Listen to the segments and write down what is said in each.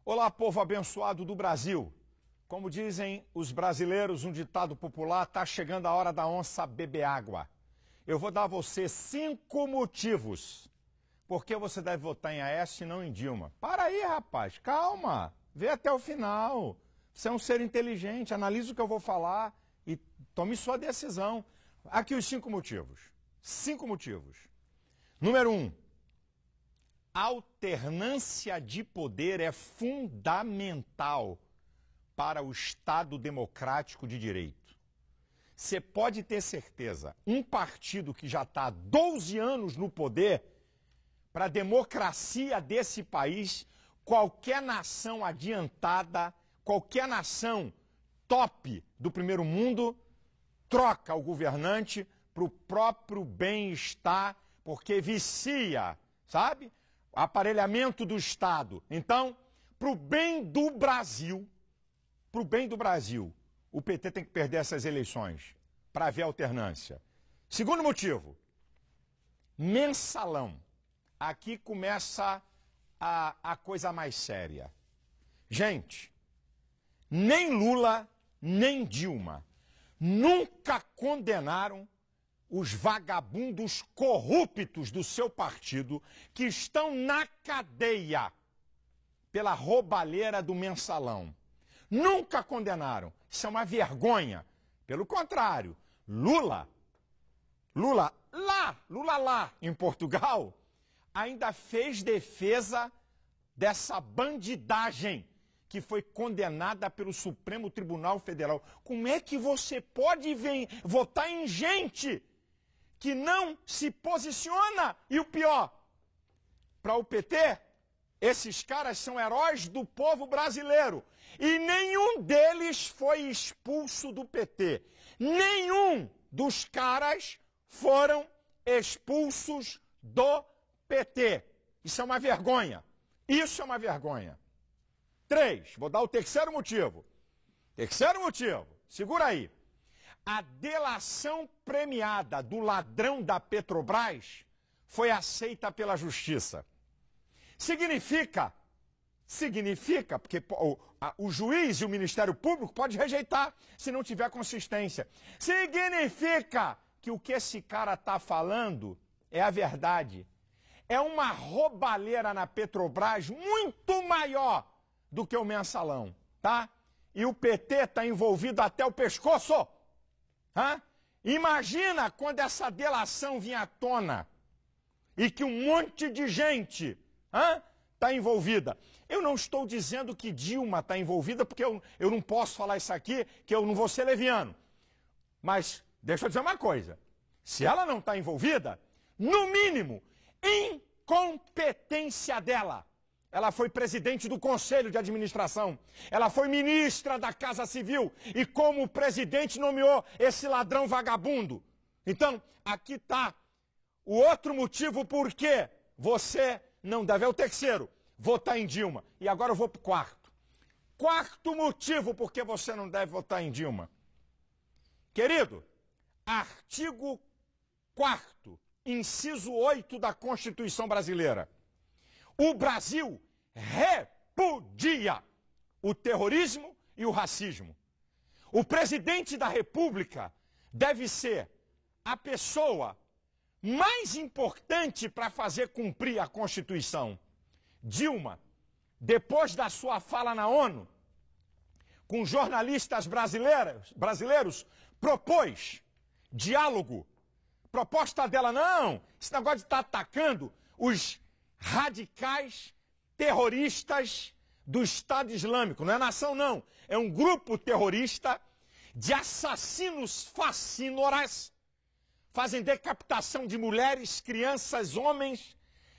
Olá, povo abençoado do Brasil. Como dizem os brasileiros, um ditado popular, está chegando a hora da onça beber água. Eu vou dar a você 5 motivos por que você deve votar em Aécio e não em Dilma. Para aí, rapaz, calma, vê até o final. Você é um ser inteligente, analise o que eu vou falar e tome sua decisão. Aqui os 5 motivos. 5 motivos. Número 1. Alternância de poder é fundamental para o Estado democrático de direito. Você pode ter certeza, um partido que já está há 12 anos no poder, para a democracia desse país, qualquer nação adiantada, qualquer nação top do primeiro mundo, troca o governante para o próprio bem-estar, porque vicia, sabe? O aparelhamento do Estado. Então, para o bem do Brasil, o PT tem que perder essas eleições para haver alternância. Segundo motivo, mensalão. Aqui começa a coisa mais séria. Gente, nem Lula, nem Dilma nunca condenaram os vagabundos corruptos do seu partido que estão na cadeia pela roubalheira do mensalão. Nunca condenaram. Isso é uma vergonha. Pelo contrário, Lula lá em Portugal, ainda fez defesa dessa bandidagem que foi condenada pelo Supremo Tribunal Federal. Como é que você pode votar em gente que não se posiciona? E o pior, para o PT, esses caras são heróis do povo brasileiro. E nenhum deles foi expulso do PT. Nenhum dos caras foram expulsos do PT. Isso é uma vergonha. Isso é uma vergonha. 3, vou dar o terceiro motivo. Terceiro motivo, segura aí. A delação premiada do ladrão da Petrobras foi aceita pela Justiça. Significa, porque o juiz e o Ministério Público podem rejeitar se não tiver consistência. Significa que o que esse cara está falando é a verdade. É uma roubalheira na Petrobras muito maior do que o mensalão, tá? E o PT está envolvido até o pescoço. Hã? Imagina quando essa delação vinha à tona e que um monte de gente está envolvida. Eu não estou dizendo que Dilma está envolvida, porque eu não posso falar isso aqui, que eu não vou ser leviano. Mas deixa eu dizer uma coisa. Se ela não está envolvida, no mínimo, incompetência dela. Ela foi presidente do Conselho de Administração. Ela foi ministra da Casa Civil. E como presidente nomeou esse ladrão vagabundo. Então, aqui está o outro motivo por que você não deve. É o terceiro, votar em Dilma. E agora eu vou para o quarto. Quarto motivo por que você não deve votar em Dilma. Querido, artigo 4º, inciso 8 da Constituição Brasileira. O Brasil repudia o terrorismo e o racismo. O presidente da República deve ser a pessoa mais importante para fazer cumprir a Constituição. Dilma, depois da sua fala na ONU, com jornalistas brasileiros, propôs diálogo. Proposta dela, não, esse negócio de estar atacando os radicais terroristas do Estado Islâmico. Não é nação, não. É um grupo terrorista de assassinos facínoras, fazem decapitação de mulheres, crianças, homens,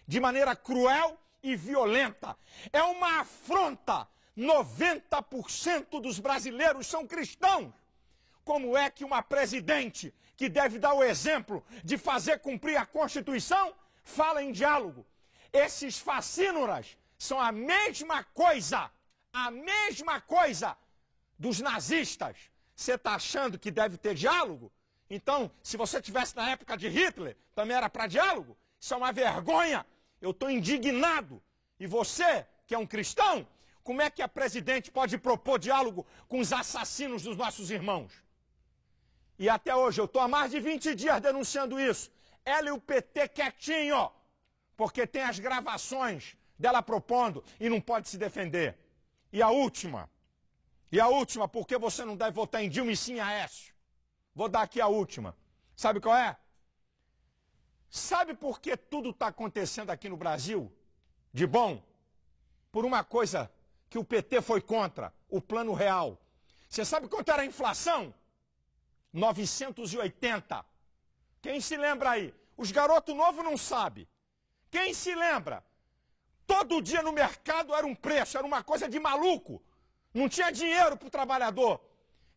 de maneira cruel e violenta. É uma afronta. 90% dos brasileiros são cristãos. Como é que uma presidente que deve dar o exemplo de fazer cumprir a Constituição fala em diálogo? Esses facínoras são a mesma coisa dos nazistas. Você está achando que deve ter diálogo? Então, se você tivesse na época de Hitler, também era para diálogo? Isso é uma vergonha. Eu estou indignado. E você, que é um cristão, Como é que a presidente pode propor diálogo com os assassinos dos nossos irmãos? E até hoje, eu estou há mais de 20 dias denunciando isso. Ela e o PT quietinho, porque tem as gravações dela propondo e não pode se defender. E a última, porque você não deve votar em Dilma e sim em Aécio. Vou dar aqui a última. Sabe qual é? Sabe por que tudo está acontecendo aqui no Brasil de bom? Por uma coisa que o PT foi contra, o Plano Real. Você sabe quanto era a inflação? 980. Quem se lembra aí? Os garotos novos não sabem. Quem se lembra? Todo dia no mercado era um preço, era uma coisa de maluco. Não tinha dinheiro para o trabalhador.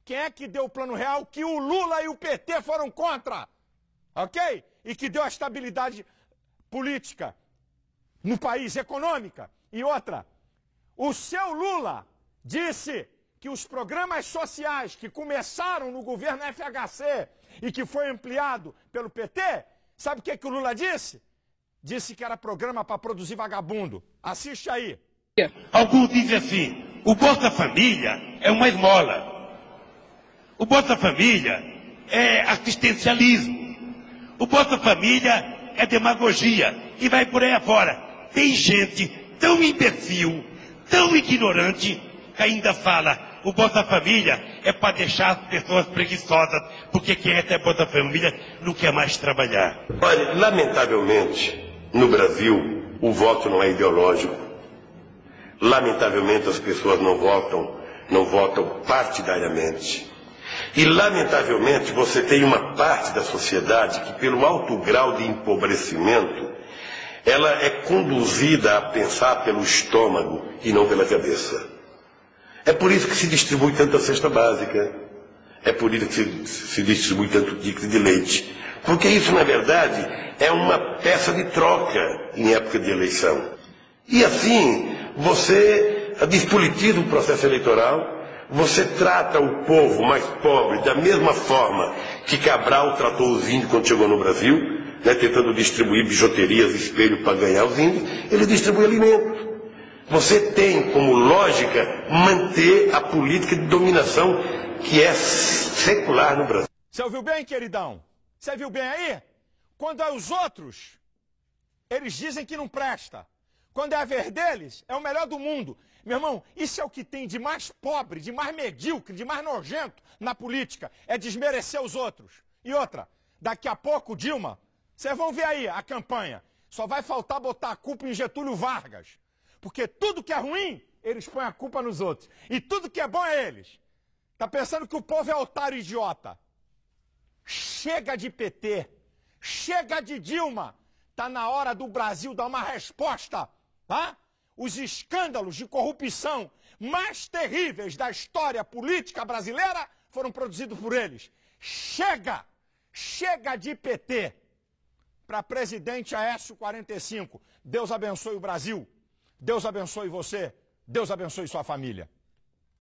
Quem é que deu o Plano Real? Que o Lula e o PT foram contra. Ok? E que deu a estabilidade política no país, econômica. E outra, o seu Lula disse que os programas sociais que começaram no governo FHC e que foi ampliado pelo PT, sabe o que o Lula disse? Disse que era programa para produzir vagabundo. Assiste aí. Alguns dizem assim, o Bolsa Família é uma esmola. O Bolsa Família é assistencialismo. O Bolsa Família é demagogia. E vai por aí afora. Tem gente tão imbecil, tão ignorante, que ainda fala, o Bolsa Família é para deixar as pessoas preguiçosas, porque quem é até Bolsa Família não quer mais trabalhar. Olha, lamentavelmente, no Brasil, o voto não é ideológico. Lamentavelmente, as pessoas não votam partidariamente. E, lamentavelmente, você tem uma parte da sociedade que, pelo alto grau de empobrecimento, ela é conduzida a pensar pelo estômago e não pela cabeça. É por isso que se distribui tanta cesta básica. É por isso que se distribui tanto ticket de leite. Porque isso, na verdade, é uma peça de troca em época de eleição. E assim, você despolitiza o processo eleitoral, você trata o povo mais pobre da mesma forma que Cabral tratou os índios quando chegou no Brasil, né, tentando distribuir bijuterias, espelho para ganhar os índios, ele distribui alimento. Você tem como lógica manter a política de dominação que é secular no Brasil. Você ouviu bem, queridão? Você viu bem aí? Quando é os outros, eles dizem que não presta. Quando é a vez deles, é o melhor do mundo. Meu irmão, isso é o que tem de mais pobre, de mais medíocre, de mais nojento na política. É desmerecer os outros. E outra, daqui a pouco, Dilma, vocês vão ver aí a campanha. Só vai faltar botar a culpa em Getúlio Vargas. Porque tudo que é ruim, eles põem a culpa nos outros. E tudo que é bom é eles. Tá pensando que o povo é otário e idiota. Chega de PT. Chega de Dilma. Tá na hora do Brasil dar uma resposta. Tá? Os escândalos de corrupção mais terríveis da história política brasileira foram produzidos por eles. Chega! Chega de PT. Para presidente Aécio 45. Deus abençoe o Brasil. Deus abençoe você. Deus abençoe sua família.